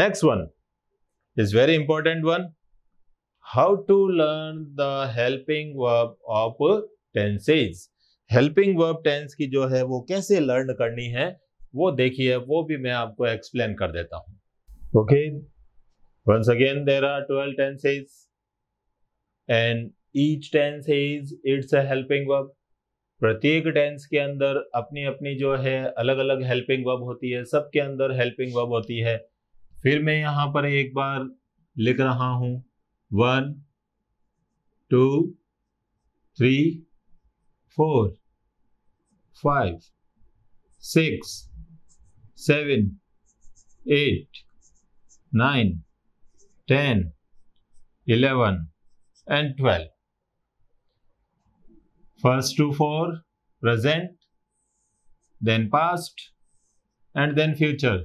Next one is very important one. How to learn the helping verb of tenses. Helping verb tense की जो है वो कैसे learn करनी है वो देखिए, वो भी मैं आपको एक्सप्लेन कर देता हूं. Okay, once again there are 12 tenses and each tense is it's a helping verb. प्रत्येक टेंस के अंदर अपनी अपनी जो है अलग अलग हेल्पिंग वर्ब होती है, सबके अंदर हेल्पिंग वर्ब होती है. फिर मैं यहां पर एक बार लिख रहा हूं 1 2 3 4 5 6 7 8 9 10 11 and 12. First two 4 present, then past, and then future.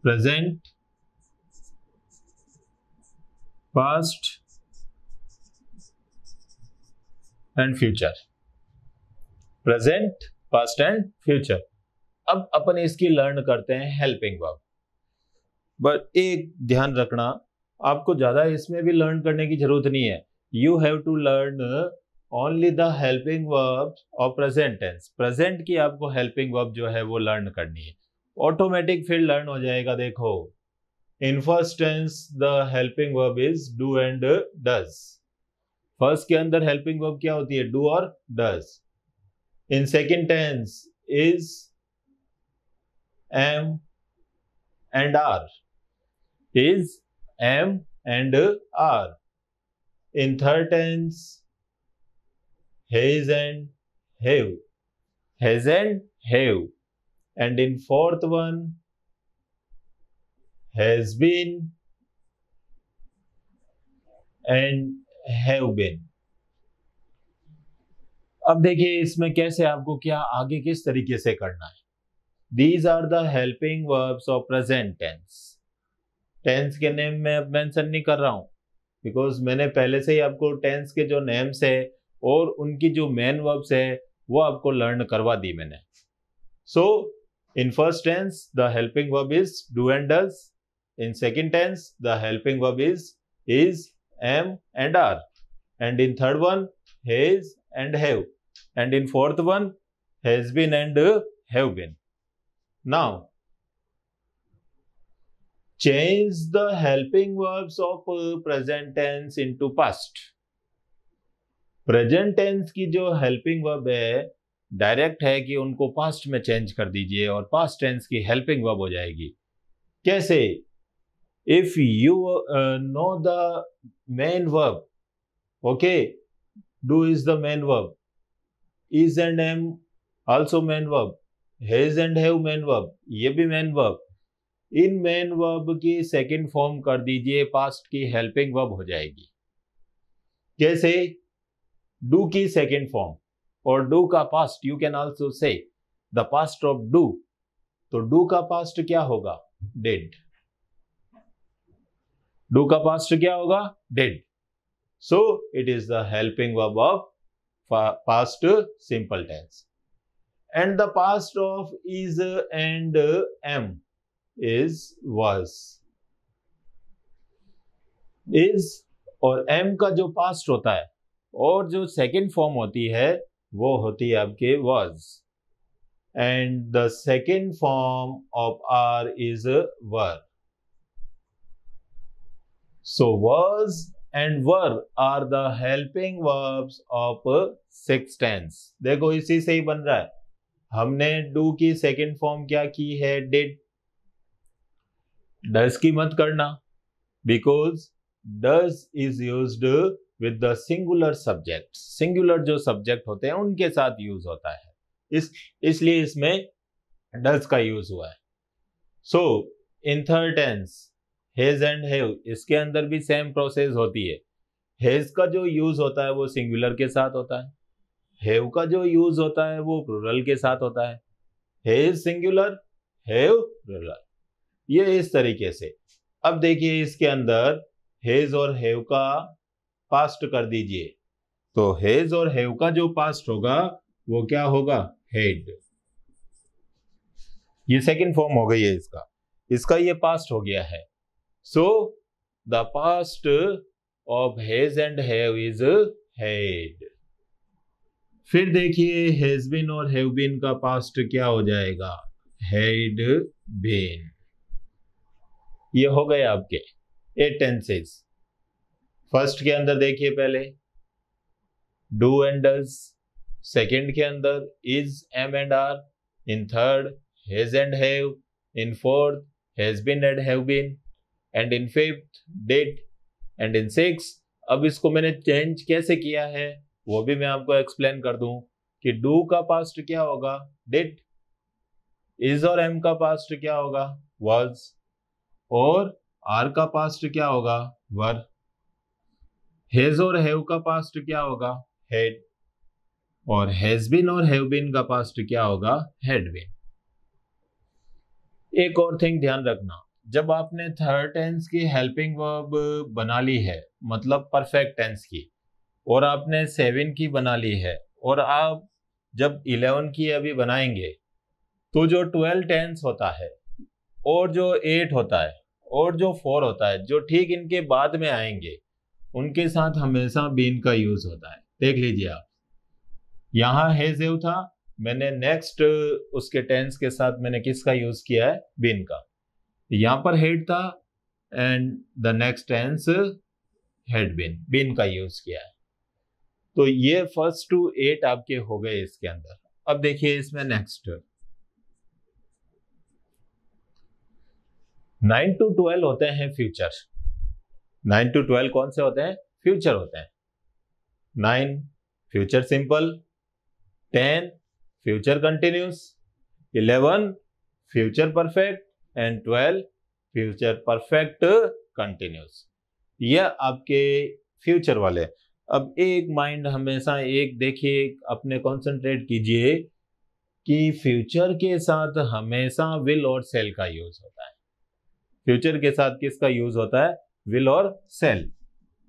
Present, past, and future. Present, past and future. अब अपन इसकी लर्न करते हैं हेल्पिंग वर्ब. बट एक ध्यान रखना, आपको ज्यादा इसमें भी लर्न करने की जरूरत नहीं है. You have to learn only the helping verb of present tense. Present की आपको हेल्पिंग वर्ब जो है वो लर्न करनी है. ऑटोमेटिक फिर लर्न हो जाएगा. देखो, in first tense the helping verb is do and does. First के अंदर हेल्पिंग वर्ब क्या होती है? डू और does. In second tense is am and are. is, am and are. In third tense, has and have. Has and have. And in fourth one, has been and have been. अब देखिए इसमें कैसे आपको क्या आगे किस तरीके से करना है. These are the helping verbs of present tense. Tense के नेम में अब मेंशन नहीं कर रहा हूं, बिकॉज मैंने पहले से ही आपको टेंस के जो नेम्स है और उनकी जो मेन वर्ब्स है वो आपको लर्न करवा दी मैंने. So in first tense the helping verb is do and does. In second tense the helping verb is, am and are. And in third one, has and have. And in fourth one, has been and have been. Now change the helping verbs of present tense into past. Present tense की जो helping verb है direct है कि उनको past में change कर दीजिए और पास्ट टेंस की हेल्पिंग वर्ब हो जाएगी. कैसे? If you know the main verb, okay, do is the main verb, is and am also main verb, has and have main verb, ये भी मेन वर्ब. इन मेन वर्ब की second form कर दीजिए, past की helping verb हो जाएगी. जैसे do की सेकंड फॉर्म और डू का past, you can also say the past of do. तो डू का पास्ट क्या होगा? डिड. डू का पास्ट क्या होगा? Did. So it is the helping verb of past simple tense. And the past of is and am is, was. is और am का जो पास्ट होता है और जो सेकेंड फॉर्म होती है वो होती है आपके was. And the second form of are is were. So was and were are the helping verbs of sixth tense. देखो इसी से ही बन रहा है. हमने do की सेकेंड फॉर्म क्या की है? did. डज की मत करना, because does is used with the singular subject. Singular जो सब्जेक्ट होते हैं उनके साथ यूज होता है, इसलिए इसमें डज का यूज हुआ है. So in third tense has and have, इसके अंदर भी सेम प्रोसेस होती है. हैज का जो यूज होता है वो सिंगुलर के साथ होता है. हैव का जो यूज होता है वो प्लूरल के साथ होता है. हैज सिंगुलर, हैव प्लूरल, ये इस तरीके से. अब देखिए इसके अंदर हैज और हैव का पास्ट कर दीजिए. तो हैज और हैव का जो पास्ट होगा वो क्या होगा? हैड. ये सेकंड फॉर्म हो गई है इसका ये पास्ट हो गया है। So the past of has and have is had. फिर देखिए हैज बीन और हैव बीन का पास्ट क्या हो जाएगा, हैड बीन। ये हो गए आपके 8 टेंसेस। फर्स्ट के अंदर देखिए पहले डू एंड डज, सेकंड के अंदर is, am and are, in third has and have, in fourth has been and have been, and in fifth did, and in six. अब इसको मैंने चेंज कैसे किया है वो भी मैं आपको एक्सप्लेन कर दूं कि डू का पास्ट क्या होगा, डिड, इज और एम का पास्ट क्या होगा, वाज, और आर का पास्ट क्या होगा, वर, हैज और हैव का पास्ट क्या होगा, हैड, और हैज बीन और हैव बीन का पास्ट क्या होगा, हैड बीन। एक और थिंग ध्यान रखना, जब आपने थर्ड टेंस की हेल्पिंग वर्ब बना ली है, मतलब परफेक्ट टेंस की, और आपने 7 की बना ली है, और आप जब 11 की अभी बनाएंगे, तो जो 12 टेंस होता है और जो 8 होता है और जो 4 होता है, जो ठीक इनके बाद में आएंगे, उनके साथ हमेशा बीन का यूज होता है। देख लीजिए आप, यहां हैज हैव था, मैंने नेक्स्ट उसके टेंस के साथ मैंने किसका यूज किया है, बीन का। यहां पर हेड था and the next tense had been, been का यूज किया है। तो ये फर्स्ट टू 8 आपके हो गए इसके अंदर। अब देखिए इसमें नेक्स्ट 9 to 12 होते हैं फ्यूचर। 9 to 12 कौन से होते हैं, फ्यूचर होते हैं। 9 future simple, 10 future continuous, 11 future perfect, and 12 future perfect continuous. यह आपके फ्यूचर वाले। अब एक माइंड हमेशा एक देखिए, अपने कंसंट्रेट कीजिए कि फ्यूचर के साथ हमेशा विल और सेल का यूज होता है। फ्यूचर के साथ किसका यूज होता है, विल और shall.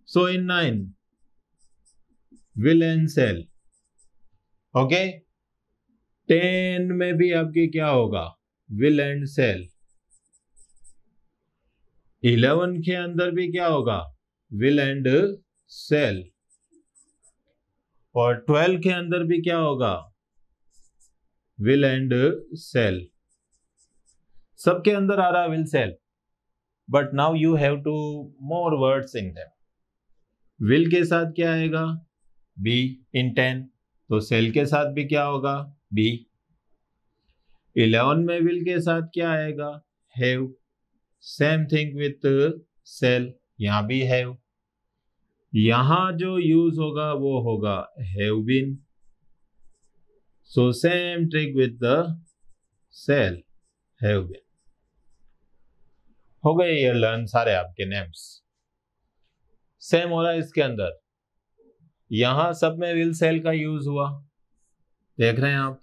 So in 9 will and shall. Okay, 10 में भी आपके क्या होगा, विल एंड सेल। 11 के अंदर भी क्या होगा, विल एंड सेल, और 12 के अंदर भी क्या होगा, विल एंड सेल। सबके अंदर आ रहा है will shall, but now you have two more words in them. Will के साथ क्या आएगा, बी इन 10, तो सेल के साथ भी क्या होगा, बी। 11 में विल के साथ क्या आएगा, have. Same thing with shall, यहां भी हैव। यहां जो यूज होगा वो होगा have been. So same trick with the shall, have been. हो गए ये लर्न सारे आपके नेम्स। सेम हो रहा है इसके अंदर, यहां सब में विल सेल का यूज हुआ, देख रहे हैं आप।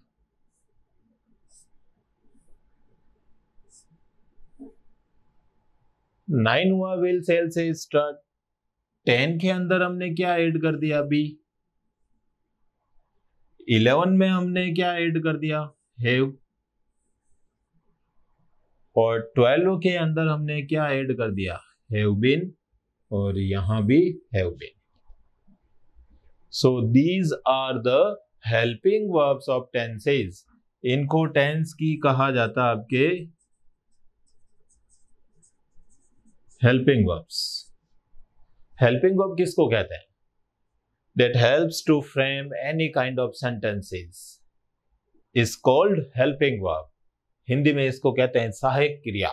नाइन हुआ विल सेल से स्टार्ट। 10 के अंदर हमने क्या ऐड कर दिया, बी। 11 में हमने क्या ऐड कर दिया, हैव। और 12 के अंदर हमने क्या ऐड कर दिया, हैव बीन, और यहां भी have been. So these are the helping verbs of tenses. इनको टेंस की कहा जाता है आपके हेल्पिंग वर्ब्स। हेल्पिंग वर्ब किसको कहते हैं, that helps to frame any kind of sentences is called helping verb। Hindi में इसको कहते हैं सहायक क्रिया।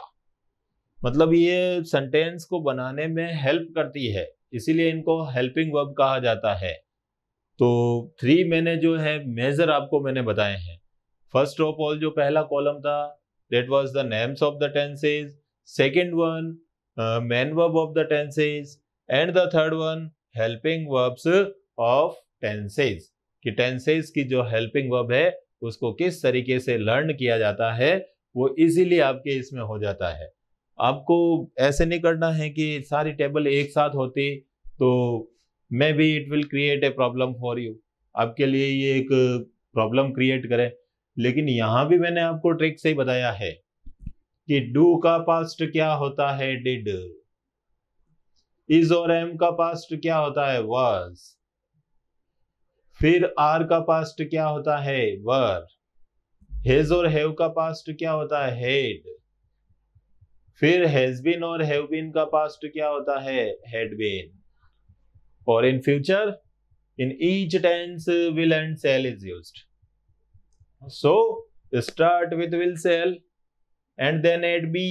मतलब ये सेंटेंस को बनाने में हेल्प करती है, इसीलिए इनको हेल्पिंग वर्ब कहा जाता है। तो 3 मैंने जो है मेजर आपको मैंने बताए हैं। फर्स्ट ऑफ ऑल जो पहला कॉलम था, that was the names of the tenses, second one main verb of the tenses, and the third one helping verbs of tenses. कि टेंसेस की जो हेल्पिंग वर्ब है उसको किस तरीके से लर्न किया जाता है, वो इजीली आपके इसमें हो जाता है। आपको ऐसे नहीं करना है कि सारी टेबल एक साथ होती तो may be it will create a problem for you, आपके लिए ये एक प्रॉब्लम क्रिएट करे। लेकिन यहां भी मैंने आपको ट्रिक से ही बताया है कि डू का पास्ट क्या होता है, डिड। इज और एम का पास्ट क्या होता है, वाज। फिर आर का पास्ट क्या होता है, वर। हैज और हैव का पास्ट क्या होता है, हैड। फिर हैज बीन और हैव बीन का पास्ट क्या होता है, हैड बीन। और in future in each tense will and shall is used. So start with will, shall, and then add be,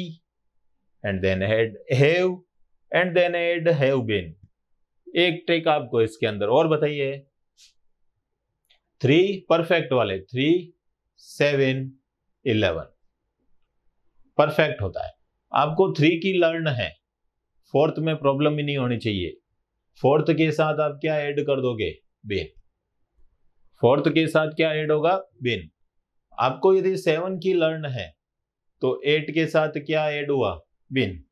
and then add have, and then add have been. एक trick आपको इसके अंदर और बताइए। 3 perfect वाले, 3, 7, 11 perfect होता है। आपको 3 की लर्न है, 4th में प्रॉब्लम ही नहीं होनी चाहिए। 4th के साथ आप क्या ऐड कर दोगे, बिन। 4th के साथ क्या ऐड होगा, बिन। आपको यदि 7 की लर्न है तो 8 के साथ क्या ऐड हुआ, बिन।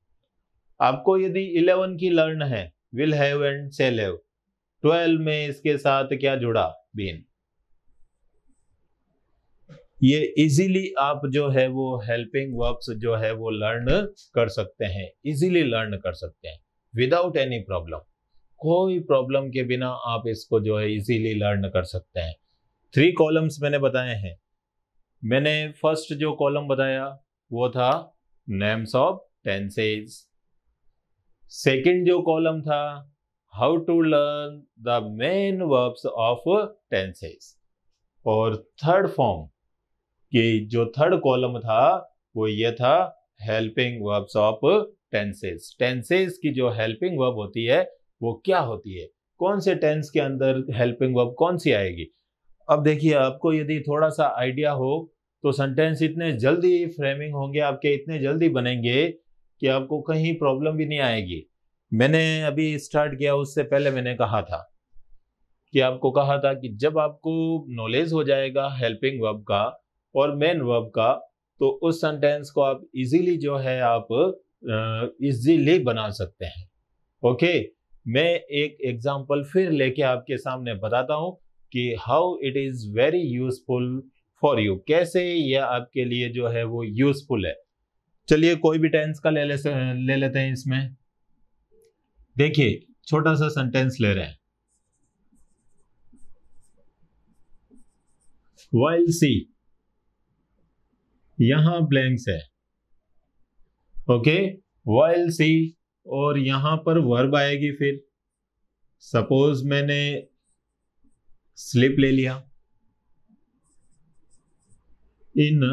आपको यदि 11 की लर्न है, will have and shall have, 12 में इसके साथ क्या जुड़ा, बिन। ये इजीली आप जो है वो हेल्पिंग वर्ब्स जो है वो लर्न कर सकते हैं, इजीली लर्न कर सकते हैं विदाउट एनी प्रॉब्लम। कोई प्रॉब्लम के बिना आप इसको जो है इजीली लर्न कर सकते हैं। 3 कॉलम्स मैंने बताए हैं। मैंने फर्स्ट जो कॉलम बताया वो था नेम्स ऑफ टेंसेस। सेकंड जो कॉलम था how to learn the main verbs of tenses. और थर्ड फॉर्म कि जो थर्ड कॉलम था वो ये था helping verbs of tenses. Tenses की जो हेल्पिंग वर्ब होती है वो क्या होती है, कौन से टेंस के अंदर हेल्पिंग वर्ब कौन सी आएगी। अब देखिए, आपको यदि थोड़ा सा आइडिया हो तो सेंटेंस इतने जल्दी फ्रेमिंग होंगे आपके, इतने जल्दी बनेंगे कि आपको कहीं प्रॉब्लम भी नहीं आएगी। मैंने अभी स्टार्ट किया उससे पहले मैंने कहा था कि आपको कहा था कि जब आपको नॉलेज हो जाएगा हेल्पिंग वर्ब का और मेन वर्ब का तो उस सेंटेंस को आप इजीली जो है आप इजीली बना सकते हैं। ओके, मैं एक एग्जांपल फिर लेके आपके सामने बताता हूं कि how it is very useful for you, कैसे यह आपके लिए जो है वो यूजफुल है। चलिए कोई भी टेंस का ले लेते हैं। इसमें देखिए छोटा सा सेंटेंस ले रहे हैं, while सी, यहां ब्लैंक्स है। ओके, while सी और यहां पर वर्ब आएगी। फिर सपोज मैंने स्लिप ले लिया, in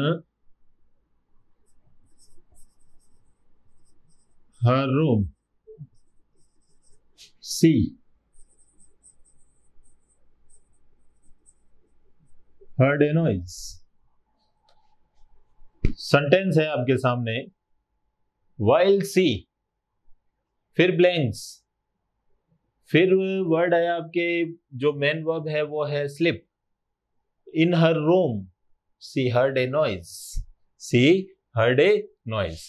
her room, she heard a noise। Sentence है आपके सामने, while सी, फिर ब्लैंक्स, फिर वर्ड है आपके जो मेन वर्ब है वो है slip. In her room she heard a noise, she heard a noise.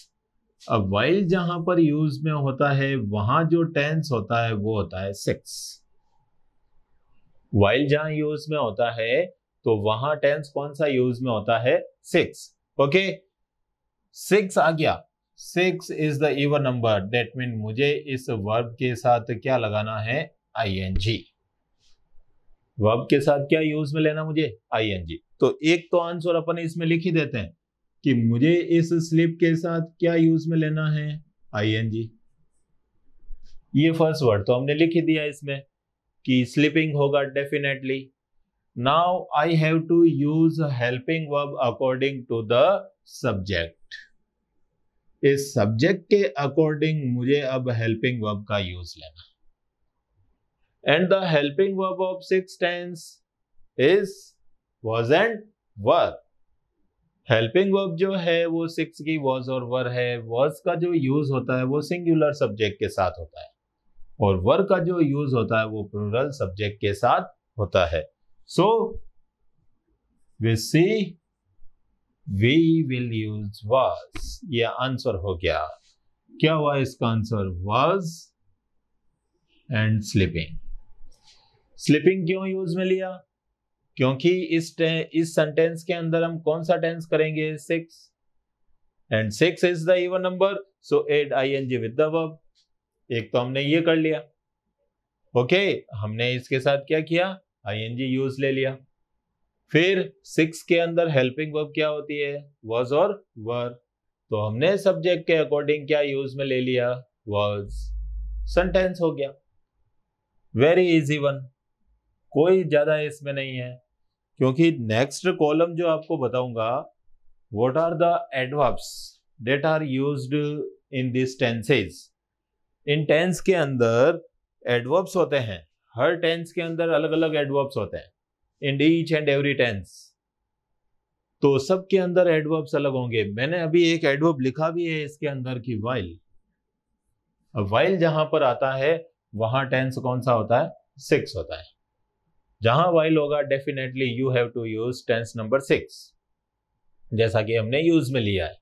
अब while जहां पर यूज में होता है वहां जो टेंस होता है वो होता है 6। while जहां यूज में होता है तो वहां टेंस कौन सा यूज में होता है, 6। ओके, 6 आ गया। 6 is the even number, that mean मुझे इस वर्ब के साथ क्या लगाना है, ing। वर्ब के साथ क्या यूज में लेना मुझे, ing। तो एक तो आंसर अपन इसमें लिख ही देते हैं कि मुझे इस स्लिप के साथ क्या यूज में लेना है, ing। ये फर्स्ट वर्ड तो हमने लिख ही दिया इसमें कि स्लीपिंग होगा definitely. Now I have to use helping verb according to the subject. इस सब्जेक्ट के अकॉर्डिंग मुझे अब हेल्पिंग वर्ब का यूज लेना। And the helping verb of 6 tense is was and were। Helping verb जो है वो 6 की was और were है। was का जो यूज होता है वो सिंगुलर सब्जेक्ट के साथ होता है और were का जो यूज होता है वो प्लूरल सब्जेक्ट के साथ होता है। सो we see, we will use was। ये आंसर हो गया। क्या हुआ इसका answer, was and sleeping। Sleeping क्यों यूज में लिया, क्योंकि इस सेंटेंस के अंदर हम कौन सा टेंस करेंगे, 6, and 6 is the even number, so add ING with the verb. एक तो हमने ये कर लिया, ओके, हमने इसके साथ क्या किया, आईएनजी यूज ले लिया। फिर 6 के अंदर हेल्पिंग वर्ब क्या होती है, वाज और वर, तो हमने सब्जेक्ट के अकॉर्डिंग क्या यूज में ले लिया, वाज, सेंटेंस हो गया। वेरी इजी वन, कोई ज्यादा इसमें नहीं है। क्योंकि नेक्स्ट कॉलम जो आपको बताऊंगा, what are the adverbs that are used in this tenses. इन टेंस के अंदर एडवर्ब्स होते हैं, हर टेंस के अंदर अलग अलग एडवर्ब्स होते हैं, in each and every tense, तो सबके अंदर एडवर्ब्स अलग होंगे। मैंने अभी एक एडवर्ब लिखा भी है इसके अंदर की वाइल। अब वाइल जहां पर आता है वहां टेंस कौन सा होता है, 6 होता है। जहां वाइल होगा definitely you have to use tense number 6, जैसा कि हमने यूज में लिया है।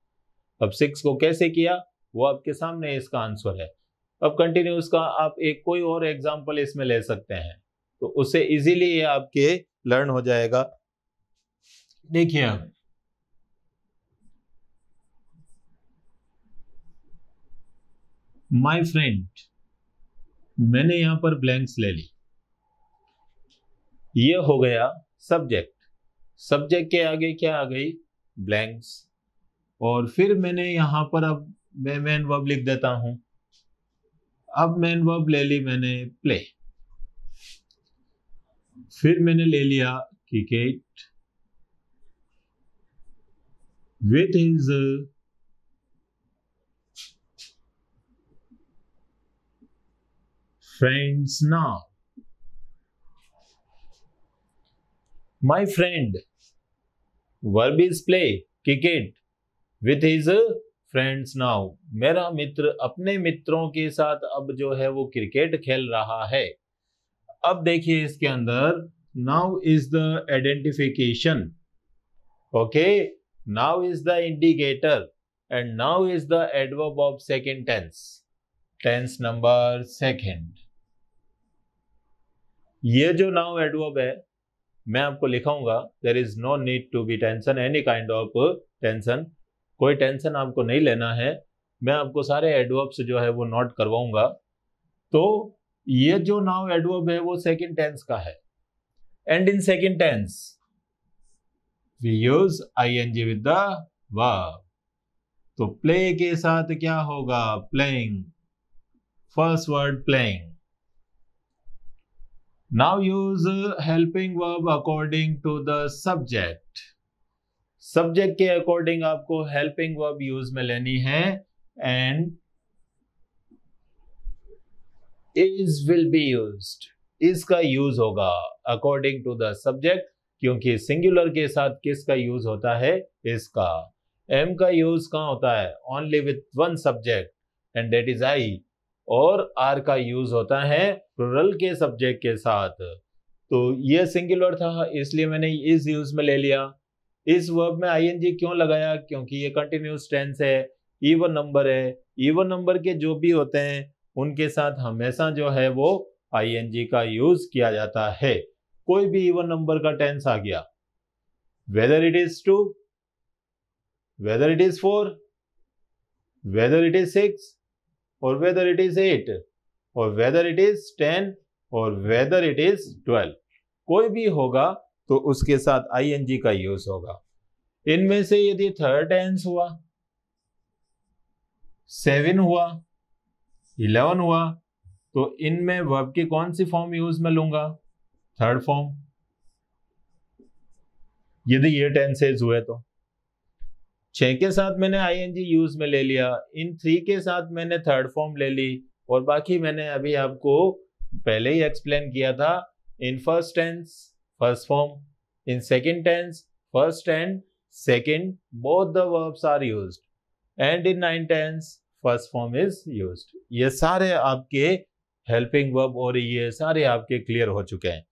अब 6 को कैसे किया वो आपके सामने इसका आंसर है। अब कंटिन्यूस का आप एक कोई और एग्जांपल इसमें ले सकते हैं, तो उससे इजीली ये आपके लर्न हो जाएगा। देखिए अब माय फ्रेंड, मैंने यहां पर ब्लैंक्स ले ली, ये हो गया सब्जेक्ट, सब्जेक्ट के आगे क्या आ गई, ब्लैंक्स, और फिर मैंने यहां पर अब मैं मेन वर्ब लिख देता हूं। अब मेन वर्ब ले ली मैंने प्ले, फिर मैंने ले लिया cricket with his friends now. My friend, verb is play, cricket with his friends now, मेरा मित्र अपने मित्रों के साथ अब जो है वो क्रिकेट खेल रहा है। अब देखिए इसके अंदर now is the identification, okay, now is the indicator, and now is the adverb of second tense, tense number 2। ये जो नाउ एडवर्ब है मैं आपको लिखाऊंगा, there is no need to be tension, any kind of tension, कोई tension आपको नहीं लेना है। मैं आपको सारे एडवर्ब्स जो है वो नोट करवाऊंगा। तो ये जो नाउ एडवर्ब है वो सेकंड टेंस का है, and in second tense we use ING with the verb. तो प्ले के साथ क्या होगा, playing, first word playing. Now use helping verb according to the subject, subject के अकॉर्डिंग आपको हेल्पिंग वर्ब यूज में लेनी है, and is will be used, इसका यूज होगा अकॉर्डिंग टू द सब्जेक्ट, क्योंकि सिंगुलर के साथ किसका यूज होता है, इसका। एम का यूज कहां होता है, only with one subject and that is I, और आर का यूज होता है प्लुरल के सब्जेक्ट के साथ। तो ये सिंगुलर था इसलिए मैंने इस यूज में ले लिया। इस वर्ब में आईएनजी क्यों लगाया, क्योंकि ये कंटिन्यूअस टेंस है, इवन नंबर है, इवन नंबर के जो भी होते हैं उनके साथ हमेशा जो है वो आईएनजी का यूज किया जाता है। कोई भी इवन नंबर का टेंस आ गया, whether it is 2, whether it is 4, whether it is 6, और वेदर इट इज 8, और वेदर इट इज 10, और वेदर इट इज 12, कोई भी होगा तो उसके साथ आईएनजी का यूज होगा। इनमें से यदि थर्ड टेंस हुआ, 7 हुआ, 11 हुआ, तो इनमें वर्ब की कौन सी फॉर्म यूज में लूंगा, थर्ड फॉर्म। यदि ये टेंसेज हुए तो 6 के साथ मैंने आईएनजी यूज में ले लिया, इन 3 के साथ मैंने थर्ड फॉर्म ले ली, और बाकी मैंने अभी आपको पहले ही एक्सप्लेन किया था। In first tense first form, in second tense first and second both the verbs are used, and in nine tense first form is used. ये सारे आपके हेल्पिंग वर्ब और ये सारे आपके क्लियर हो चुके हैं।